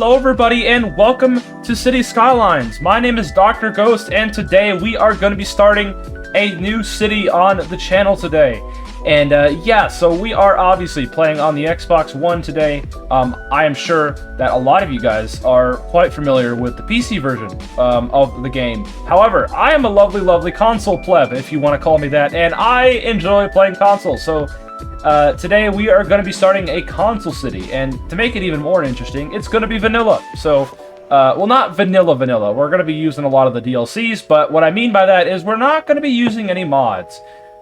Hello everybody and welcome to City Skylines. My name is Dr. Ghost and today we are going to be starting a new city on the channel today. And yeah, so we are obviously playing on the Xbox One today. I am sure that a lot of you guys are quite familiar with the PC version of the game. However, I am a lovely console pleb, if you want to call me that, and I enjoy playing consoles. So today we are going to be starting a console city, and to make it even more interesting, it's going to be vanilla. So, well, not vanilla. We're going to be using a lot of the DLCs, but what I mean by that is we're not going to be using any mods.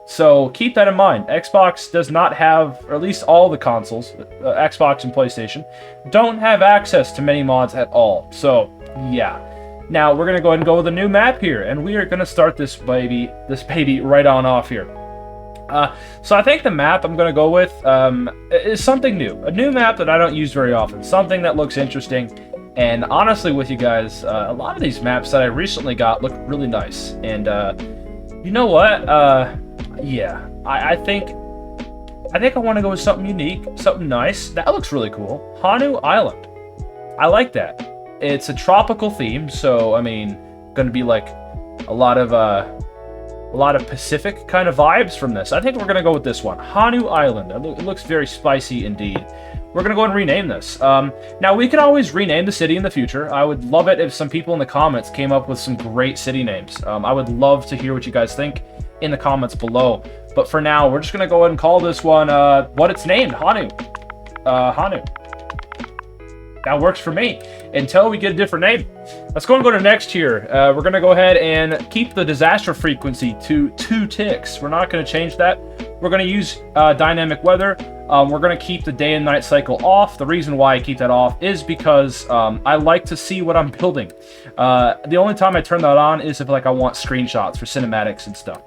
So keep that in mind. Xbox does not have, or at least all the consoles, Xbox and PlayStation, don't have access to many mods at all. So, yeah. Now, we're going to go ahead and go with a new map here, and we are going to start this baby right on off here. So I think the map I'm going to go with is something new. A new map that I don't use very often. Something that looks interesting. And honestly with you guys, a lot of these maps that I recently got look really nice. And you know what? Yeah, I think I want to go with something unique, something nice. That looks really cool. Honu Island. I like that. It's a tropical theme, so I mean, going to be like a lot of Pacific kind of vibes from this. I think we're going to go with this one. Honu Island. It looks very spicy indeed. We're going to go and rename this. Now, we can always rename the city in the future. I would love it if some people in the comments came up with some great city names. I would love to hear what you guys think in the comments below. But for now, we're just going to go ahead and call this one what it's named, Honu. Honu. That works for me until we get a different name. Let's go and go to next here. We're going to go ahead and keep the disaster frequency to 2 ticks. We're not going to change that. We're going to use dynamic weather. We're going to keep the day and night cycle off. The reason why I keep that off is because I like to see what I'm building. The only time I turn that on is if like I want screenshots for cinematics and stuff.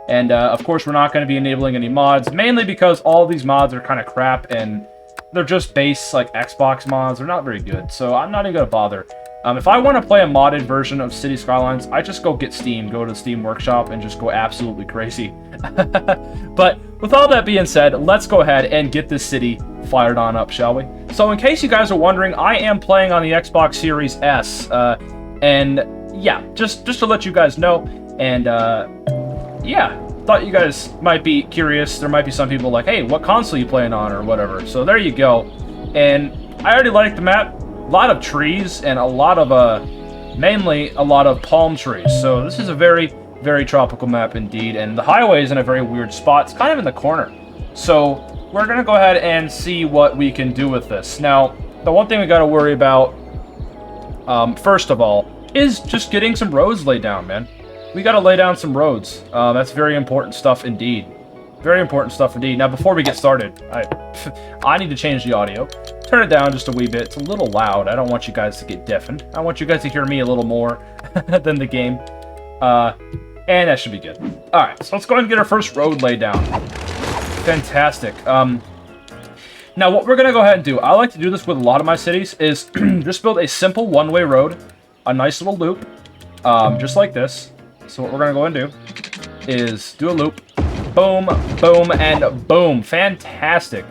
And of course, we're not going to be enabling any mods, mainly because all these mods are kind of crap and they're just base like Xbox mods. They're not very good, so I'm not even gonna bother. If I want to play a modded version of City Skylines, I just go get Steam, go to the Steam Workshop, and just go absolutely crazy. But with all that being said, let's go ahead and get this city fired on up, shall we? So in case you guys are wondering, I am playing on the Xbox Series S, and yeah, just to let you guys know, and yeah. Thought you guys might be curious. There might be some people like, hey, what console you playing on or whatever. So there you go. And I already like the map. A lot of trees and a lot of, mainly a lot of palm trees. So this is a very tropical map indeed. And the highway is in a very weird spot. It's kind of in the corner. So we're going to go ahead and see what we can do with this. Now, the one thing we got to worry about, first of all, is just getting some roads laid down, man. We got to lay down some roads. That's very important stuff indeed. Very important stuff indeed. Now, before we get started, I need to change the audio. Turn it down just a wee bit. It's a little loud. I don't want you guys to get deafened. I want you guys to hear me a little more than the game. And that should be good. All right, so let's go ahead and get our first road laid down. Fantastic. Now, what we're going to go ahead and do, I like to do this with a lot of my cities, is just build a simple one-way road, a nice little loop, just like this. So what we're going to go and do is do a loop. Boom, boom, and boom. Fantastic.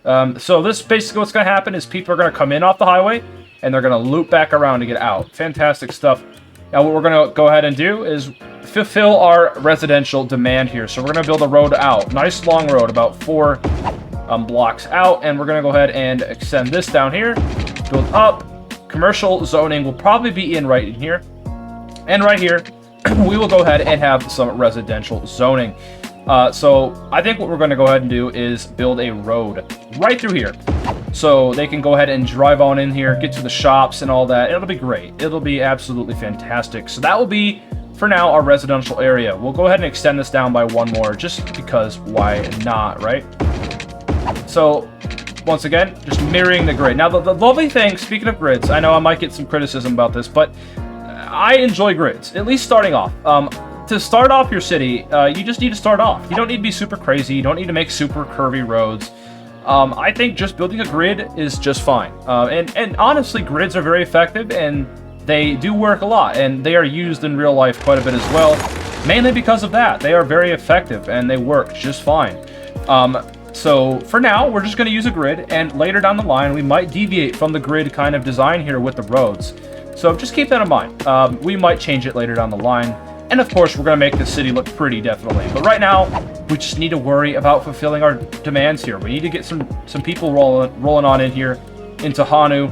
So this basically what's going to happen is people are going to come in off the highway and they're going to loop back around to get out. Fantastic stuff. Now what we're going to go ahead and do is fulfill our residential demand here. So we're going to build a road out. Nice long road, about 4 blocks out. And we're going to go ahead and extend this down here. Build up. Commercial zoning will probably be right in here. And right here, we will go ahead and have some residential zoning. So I think what we're going to go ahead and do is build a road right through here. So they can go ahead and drive on in here, get to the shops and all that. It'll be great. It'll be absolutely fantastic. So that will be, for now, our residential area. We'll go ahead and extend this down by 1 more, just because why not, right? So once again, just mirroring the grid. Now, the lovely thing, speaking of grids, I know I might get some criticism about this, but I enjoy grids, at least starting off. To start off your city, you just need to start off. You don't need to be super crazy. You don't need to make super curvy roads. I think just building a grid is just fine. And honestly, grids are very effective, and they do work a lot, and they are used in real life quite a bit as well. Mainly because of that. They are very effective, and they work just fine. So for now, we're just going to use a grid, and later down the line, we might deviate from the grid kind of design here with the roads. So just keep that in mind. We might change it later down the line. And of course, we're going to make the city look pretty, definitely. But right now, we just need to worry about fulfilling our demands here. We need to get some people rolling on in here into Honu.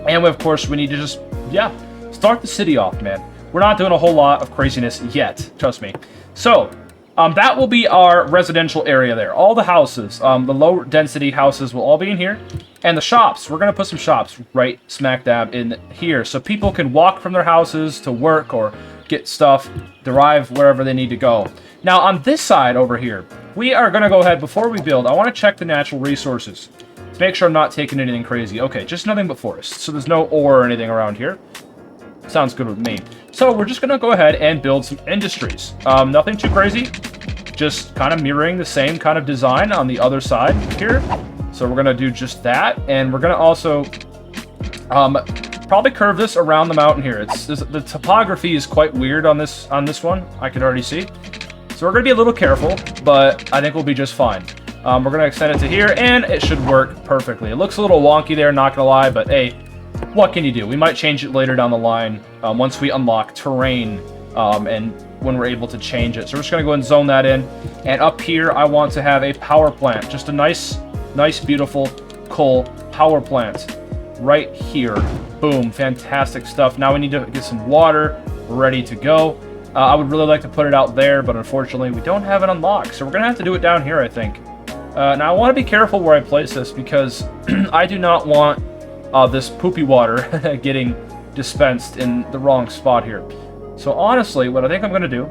And of course, we need to just, yeah, start the city off, man. We're not doing a whole lot of craziness yet, trust me. So, that will be our residential area there. All the houses, the low density houses will all be in here. And the shops, we're going to put some shops right smack dab in here. So people can walk from their houses to work or get stuff, derive wherever they need to go. Now on this side over here, we are going to go ahead, before we build, I want to check the natural resources. To make sure I'm not taking anything crazy. Okay, just nothing but forest. So there's no ore or anything around here. Sounds good with me. So we're just going to go ahead and build some industries. Nothing too crazy. Just kind of mirroring the same kind of design on the other side here. So we're going to do just that. And we're going to also probably curve this around the mountain here. The topography is quite weird on this one. I can already see. So we're going to be a little careful, but I think we'll be just fine. We're going to extend it to here, and it should work perfectly. It looks a little wonky there, not going to lie, but hey, what can you do? We might change it later down the line once we unlock terrain and when we're able to change it. So we're just going to go and zone that in. And up here, I want to have a power plant. Just a nice, beautiful coal power plant right here. Boom. Fantastic stuff. Now we need to get some water ready to go. I would really like to put it out there, but unfortunately, we don't have it unlocked. So we're going to have to do it down here, I think. Now, I want to be careful where I place this because I do not want this poopy water getting dispensed in the wrong spot here. So honestly, what I think I'm going to do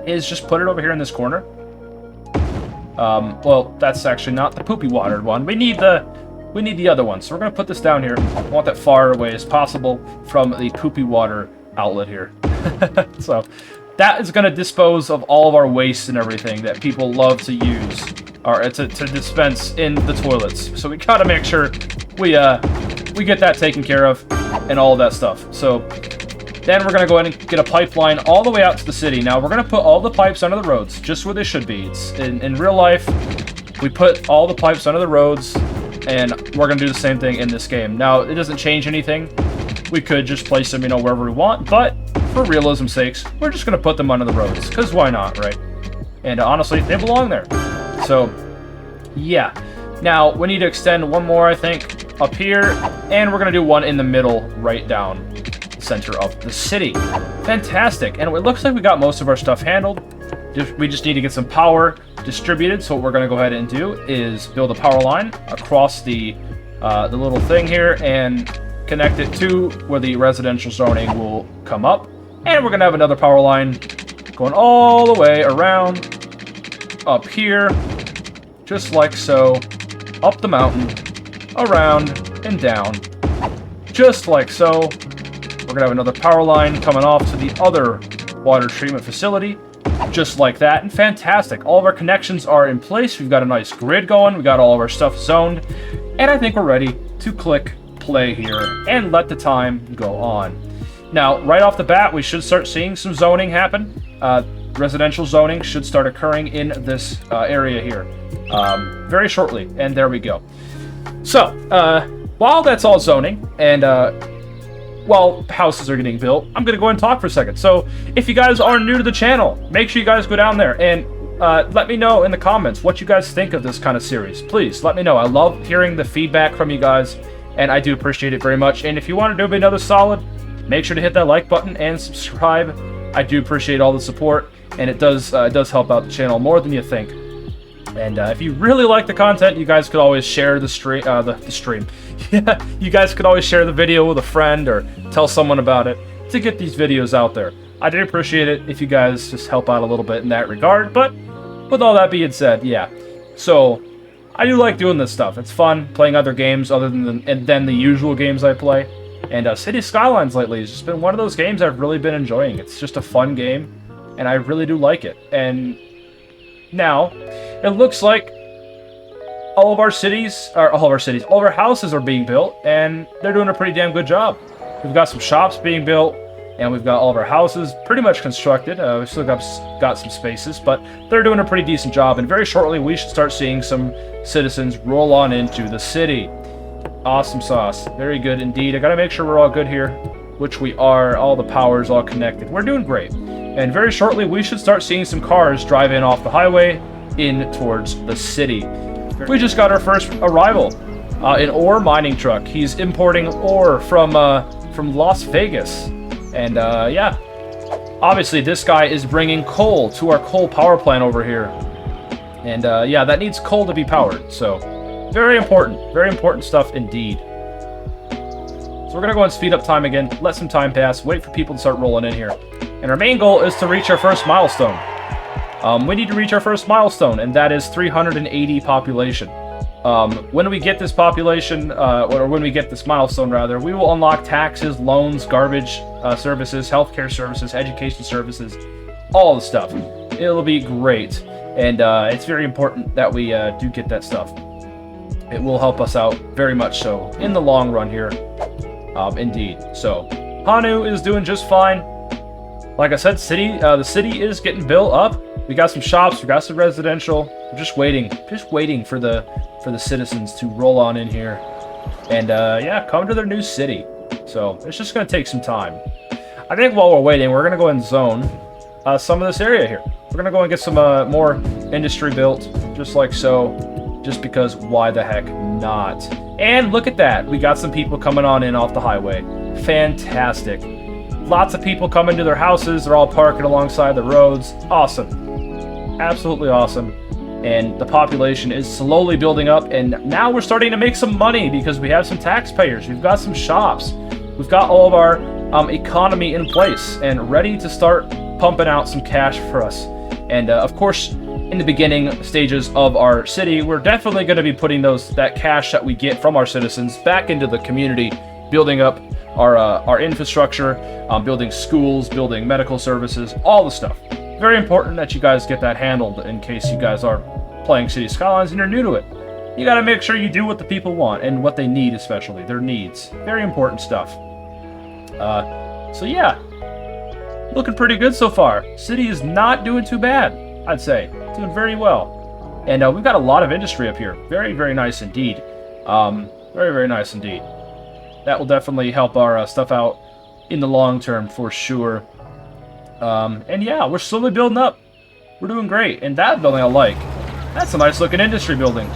is just put it over here in this corner. Well, that's actually not the poopy water one. We need the other one. So we're going to put this down here. I want that far away as possible from the poopy water outlet here. So that is going to dispose of all of our waste and everything that people love to use or to dispense in the toilets. So we got to make sure we get that taken care of and all of that stuff. So then we're going to go ahead and get a pipeline all the way out to the city. Now we're going to put all the pipes under the roads, just where they should be. It's in real life, we put all the pipes under the roads, and we're going to do the same thing in this game. Now, it doesn't change anything. We could just place them, wherever we want, but for realism's sakes, we're just going to put them under the roads, because why not, right? And honestly, they belong there. So, yeah. Now, we need to extend one more, I think, up here, and we're going to do one in the middle, right down the center of the city. Fantastic. And it looks like we got most of our stuff handled. We just need to get some power distributed. So what we're going to go ahead and do is build a power line across the little thing here and connect it to where the residential zoning will come up. And we're going to have another power line going all the way around up here, just like so, up the mountain, around, and down, just like so. We're going to have another power line coming off to the other water treatment facility, just like that, and fantastic. All of our connections are in place. We've got a nice grid going. We got all of our stuff zoned, and I think we're ready to click play here and let the time go on. Now, right off the bat, we should start seeing some zoning happen. Residential zoning should start occurring in this area here very shortly, and there we go. So, while that's all zoning, and while houses are getting built, I'm going to go and talk for a second. So, if you guys are new to the channel, make sure you guys go down there and let me know in the comments what you guys think of this kind of series. Please, let me know. I love hearing the feedback from you guys, and I do appreciate it very much. And if you want to do another solid, make sure to hit that like button and subscribe. I do appreciate all the support, and it does help out the channel more than you think. And if you really like the content, you guys could always share the stream. Yeah, you guys could always share the video with a friend or tell someone about it to get these videos out there. I do appreciate it if you guys just help out a little bit in that regard. But with all that being said, yeah. So I do like doing this stuff. It's fun playing other games other than the usual games I play. And City Skylines lately has just been one of those games I've really been enjoying. It's just a fun game, and I really do like it. And now, it looks like all of our houses are being built, and they're doing a pretty damn good job. We've got some shops being built. And we've got all of our houses pretty much constructed. We've still got some spaces, but they're doing a pretty decent job. And very shortly, we should start seeing some citizens roll on into the city. Awesome sauce. Very good indeed. I got to make sure we're all good here, which we are. All the power's all connected. We're doing great. And very shortly, we should start seeing some cars drive in off the highway in towards the city. We just got our first arrival. An ore mining truck. He's importing ore from Las Vegas. And, yeah. Obviously, this guy is bringing coal to our coal power plant over here. And, yeah, that needs coal to be powered. So, very important stuff indeed. So we're going to go and speed up time again, let some time pass, wait for people to start rolling in here. And our main goal is to reach our first milestone. We need to reach our first milestone, and that is 380 population. When we get this population, or when we get this milestone rather, we will unlock taxes, loans, garbage services, healthcare services, education services, all the stuff. It'll be great, and it's very important that we do get that stuff. It will help us out very much so in the long run here, indeed. So, Honu is doing just fine. Like I said, the city is getting built up. We got some shops, we got some residential. We're just waiting for the citizens to roll on in here, and yeah, come to their new city. So it's just going to take some time. I think while we're waiting, we're going to go and zone some of this area here. We're going to go and get some more industry built, just like so. Just because, why the heck not? And look at that, we got some people coming on in off the highway. Fantastic. Lots of people coming to their houses. They're all parking alongside the roads. Awesome. Absolutely awesome. And the population is slowly building up, and now we're starting to make some money because we have some taxpayers. We've got some shops. We've got all of our economy in place and ready to start pumping out some cash for us. And of course, in the beginning stages of our city, we're definitely going to be putting that cash that we get from our citizens back into the community, building up our infrastructure, building schools, building medical services, all the stuff. Very important that you guys get that handled in case you guys are playing City Skylines and you're new to it. You got to make sure you do what the people want and what they need, especially their needs. Very important stuff. So yeah, looking pretty good so far. City is not doing too bad, I'd say. Doing very well. And we've got a lot of industry up here. Very, very nice indeed. Very, very nice indeed. That will definitely help our stuff out in the long term for sure. And yeah, we're slowly building up. We're doing great. And that building I like. That's a nice looking industry building.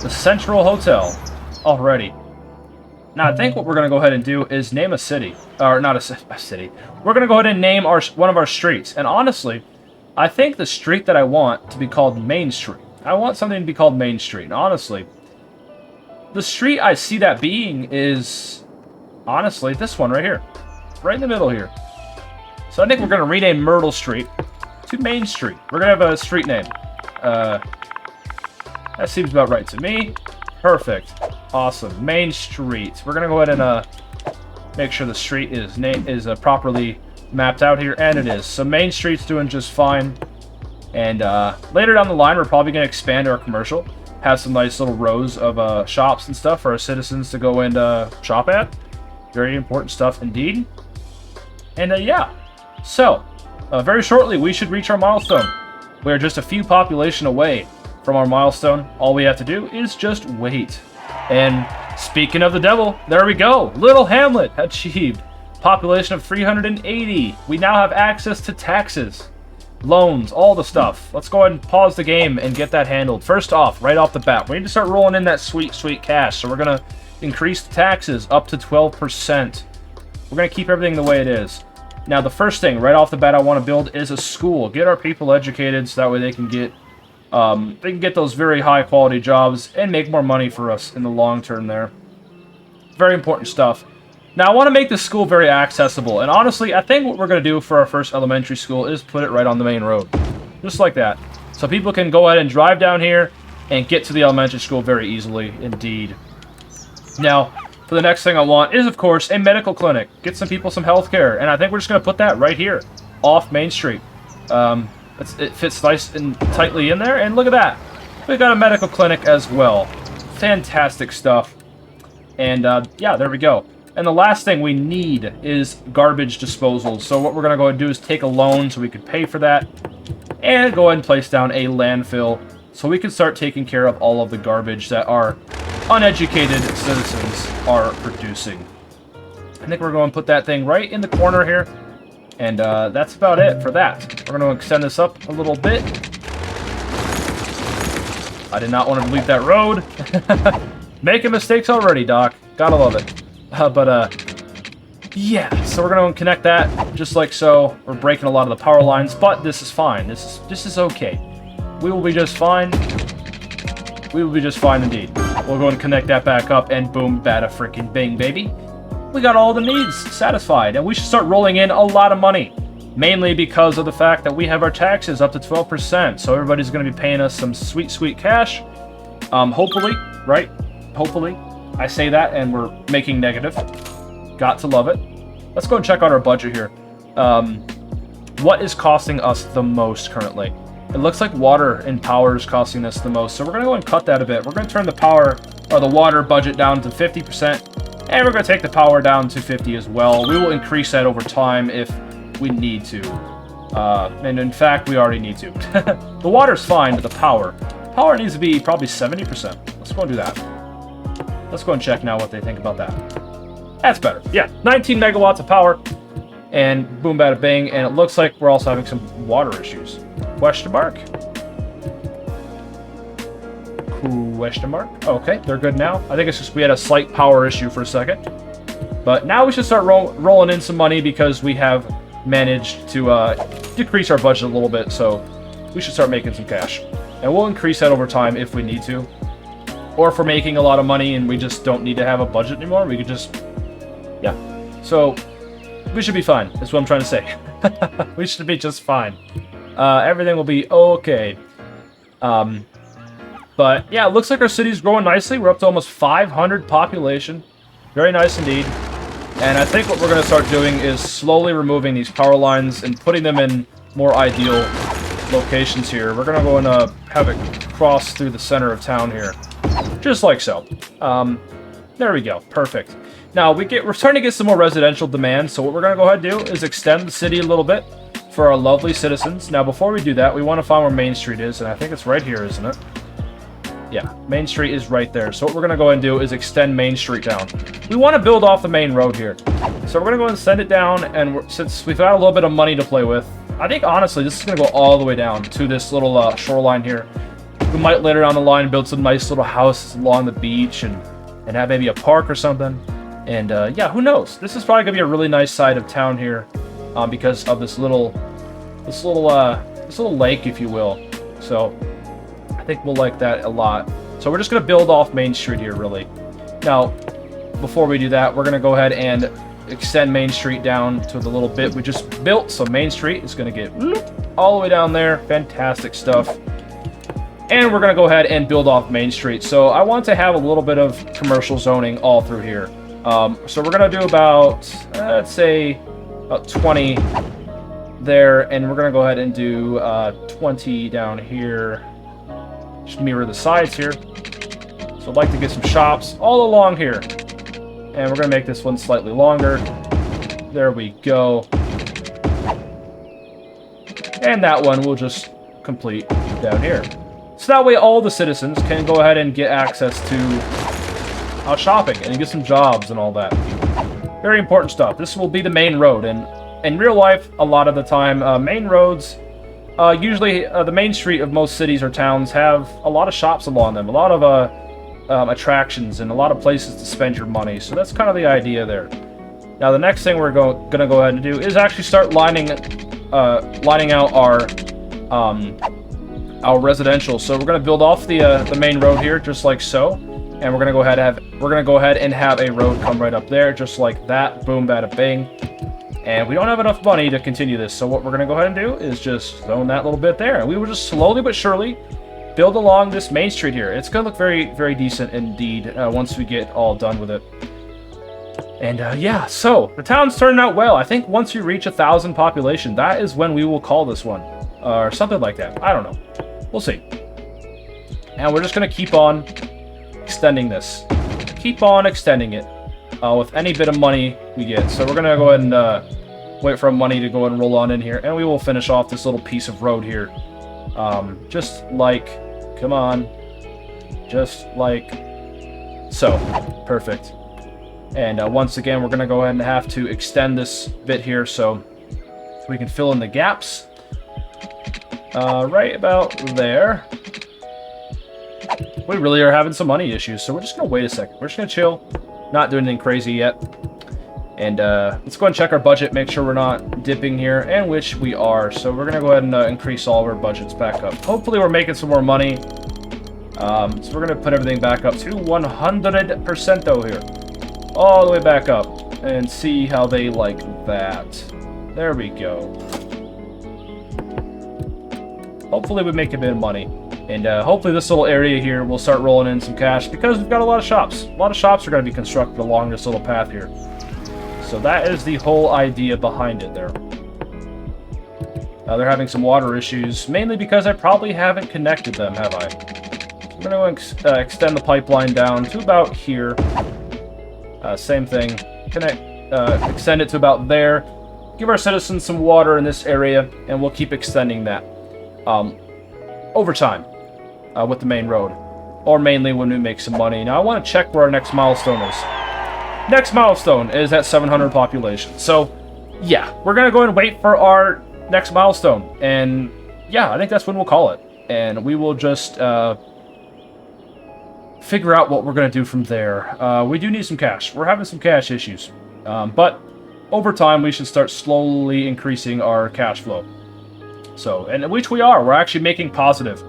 The Central Hotel. Already. Now I think what we're going to go ahead and do is name a city. Or not a city. We're going to go ahead and name one of our streets. And honestly, I think the street that I want to be called Main Street. I want something to be called Main Street. And honestly, the street I see that being is, honestly, this one right here. Right in the middle here. So I think we're going to rename Myrtle Street to Main Street. We're going to have a street name. That seems about right to me. Perfect. Awesome. Main Street. We're going to go ahead and make sure the street is properly mapped out here, and it is. So Main Street's doing just fine. And later down the line, we're probably going to expand our commercial. Have some nice little rows of shops and stuff for our citizens to go and shop at. Very important stuff indeed. And yeah. So, very shortly, we should reach our milestone. We're just a few population away from our milestone. All we have to do is just wait. And speaking of the devil, there we go. Little Hamlet achieved. Population of 380. We now have access to taxes, loans, all the stuff. Let's go ahead and pause the game and get that handled. First off, right off the bat, we need to start rolling in that sweet, sweet cash. So we're going to increase the taxes up to 12%. We're going to keep everything the way it is. Now, the first thing right off the bat I want to build is a school. Get our people educated so that way they can get those very high quality jobs and make more money for us in the long term there. Very important stuff. Now, I want to make this school very accessible. And honestly, I think what we're going to do for our first elementary school is put it right on the main road. Just like that. So people can go ahead and drive down here and get to the elementary school very easily indeed. Now, for the next thing I want is, of course, a medical clinic. Get some people some health care. And I think we're just going to put that right here off Main Street. It fits nice and tightly in there. And look at that. We've got a medical clinic as well. Fantastic stuff. And, yeah, there we go. And the last thing we need is garbage disposal. So what we're going to go ahead and do is take a loan so we could pay for that. And go ahead and place down a landfill so we can start taking care of all of the garbage that our uneducated citizens are producing. I think we're going to put that thing right in the corner here. And that's about it for that. We're going to extend this up a little bit. I did not want to leave that road. Making mistakes already, Doc. Gotta love it. Yeah, so we're going to connect that just like so. We're breaking a lot of the power lines, but this is fine. This is okay. We will be just fine. We will be just fine indeed. We'll go and connect that back up, and boom, bada freaking bing, baby. We got all the needs satisfied, and we should start rolling in a lot of money. Mainly because of the fact that we have our taxes up to 12%, so everybody's going to be paying us some sweet, sweet cash. Hopefully, right? Hopefully. I say that, and we're making negative. Got to love it. Let's go and check out our budget here. What is costing us the most currently? It looks like water and power is costing us the most, so we're going to go and cut that a bit. We're going to turn the power, or the water budget down to 50%, and we're going to take the power down to 50 as well. We will increase that over time if we need to. And in fact, we already need to. The water's fine, but the power Power needs to be probably 70%. Let's go and do that. Let's go and check now what they think about that. That's better. Yeah, 19 megawatts of power. And boom, bada, bing. And it looks like we're also having some water issues. Question mark? Question mark? Okay, they're good now. I think it's just we had a slight power issue for a second. But now we should start rolling in some money because we have managed to decrease our budget a little bit. So we should start making some cash. And we'll increase that over time if we need to. Or if we're making a lot of money and we just don't need to have a budget anymore, we could just... Yeah. So, we should be fine. That's what I'm trying to say. We should be just fine. Everything will be okay. But, yeah, it looks like our city's growing nicely. We're up to almost 500 population. Very nice indeed. And I think what we're going to start doing is slowly removing these power lines and putting them in more ideal locations here. We're going to go and have it cross through the center of town here. Just like so. There we go. Perfect. Now, we're starting to get some more residential demand, so what we're going to go ahead and do is extend the city a little bit for our lovely citizens. Now, before we do that, we want to find where Main Street is, and I think it's right here, isn't it? Yeah, Main Street is right there. So what we're going to go ahead and do is extend Main Street down. We want to build off the main road here. So we're going to go ahead and send it down, and since we've got a little bit of money to play with, I think, honestly, this is going to go all the way down to this little shoreline here. We might later down the line build some nice little houses along the beach and have maybe a park or something. And, yeah, who knows? This is probably going to be a really nice side of town here because of this little lake, if you will. So I think we'll like that a lot. So we're just going to build off Main Street here, really. Now, before we do that, we're going to go ahead and extend Main Street down to the little bit we just built. So Main Street is going to get all the way down there. Fantastic stuff. And we're going to go ahead and build off Main Street. So I want to have a little bit of commercial zoning all through here. So we're going to do about, let's say, about 20 there. And we're going to go ahead and do 20 down here. Just mirror the sides here. So I'd like to get some shops all along here. And we're going to make this one slightly longer. There we go. And that one we'll just complete down here. So that way all the citizens can go ahead and get access to shopping and get some jobs and all that. Very important stuff. This will be the main road. And in real life, a lot of the time, main roads, usually the main street of most cities or towns have a lot of shops along them. A lot of attractions and a lot of places to spend your money. So that's kind of the idea there. Now the next thing we're going to go ahead and do is actually start lining out our residential. So we're going to build off the main road here, just like so, and we're going to go ahead and have a road come right up there, just like that. Boom, bada, bing. And we don't have enough money to continue this, so what we're going to go ahead and do is just zone that little bit there, and we will just slowly but surely build along this Main Street here. It's going to look very, very decent indeed once we get all done with it. And yeah, so the town's turning out well. I think once we reach 1,000 population, that is when we will call this one, or something like that. I don't know. We'll see. And we're just going to keep on extending this. Keep on extending it. with any bit of money we get. So we're gonna go ahead and wait for our money to go ahead and roll on in here, and we will finish off this little piece of road here. Just like, come on, just like so. Perfect. And once again, we're gonna go ahead and have to extend this bit here so we can fill in the gaps. Right about there. We really are having some money issues, so we're just gonna wait a second. We're just gonna chill, not doing anything crazy yet. And let's go ahead and check our budget, make sure we're not dipping here, and which we are. So we're gonna go ahead and increase all of our budgets back up. Hopefully we're making some more money. So we're gonna put everything back up to 100% though here. All the way back up. And see how they like that. There we go. Hopefully we make a bit of money. And hopefully this little area here will start rolling in some cash because we've got a lot of shops. A lot of shops are going to be constructed along this little path here. So that is the whole idea behind it there. They're having some water issues, mainly because I probably haven't connected them, have I? So I'm going to extend the pipeline down to about here. Same thing. Extend it to about there. Give our citizens some water in this area, and we'll keep extending that over time with the main road. Or mainly when we make some money. Now I want to check where our next milestone is. Next milestone is at 700 population. So, yeah, we're going to go and wait for our next milestone. And, yeah, I think that's when we'll call it. And we will just figure out what we're going to do from there. We do need some cash. We're having some cash issues. But over time, we should start slowly increasing our cash flow. So, and which we are. We're actually making positive.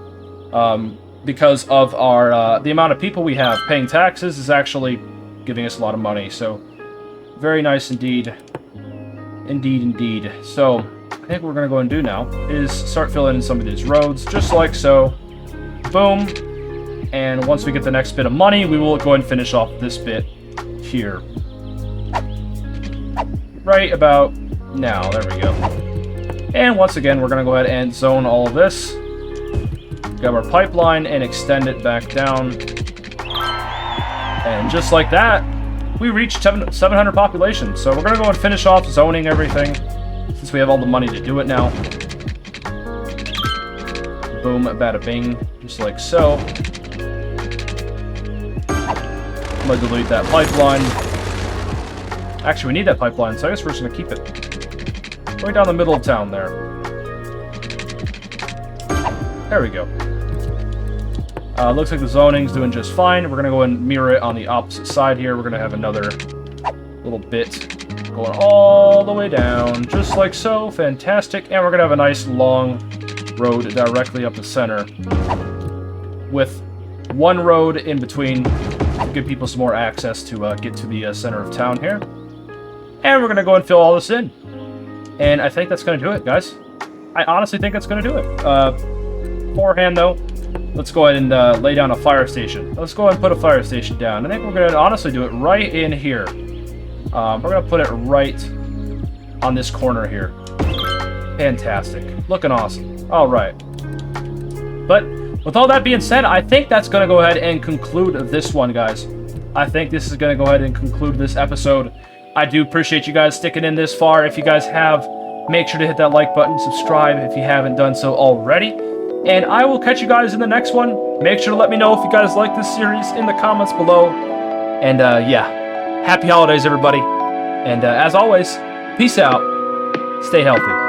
Because of our the amount of people we have paying taxes is actually giving us a lot of money. So, very nice indeed. Indeed. So, I think what we're going to go and do now is start filling in some of these roads, just like so. Boom. And once we get the next bit of money, we will go and finish off this bit here. Right about now. There we go. And once again, we're going to go ahead and zone all of this. Grab our pipeline and extend it back down. And just like that, we reached 700 population. So we're going to go and finish off zoning everything, since we have all the money to do it now. Boom, bada bing, just like so. I'm going to delete that pipeline. Actually, we need that pipeline, so I guess we're just going to keep it. Right down the middle of town there. There we go. Looks like the zoning's doing just fine. We're going to go and mirror it on the opposite side here. We're going to have another little bit going all the way down, just like so. Fantastic. And we're going to have a nice long road directly up the center with one road in between to give people some more access to get to the center of town here. And we're going to go and fill all this in. And I think that's going to do it, guys. I honestly think that's going to do it. Beforehand, though, let's go ahead and lay down a fire station. Let's go ahead and put a fire station down. I think we're going to honestly do it right in here. We're going to put it right on this corner here. Fantastic. Looking awesome. All right. But with all that being said, I think that's going to go ahead and conclude this one, guys. I think this is going to go ahead and conclude this episode. I do appreciate you guys sticking in this far. If you guys have, make sure to hit that like button, subscribe if you haven't done so already. And I will catch you guys in the next one. Make sure to let me know if you guys like this series in the comments below. And yeah, happy holidays, everybody. And as always, peace out. Stay healthy.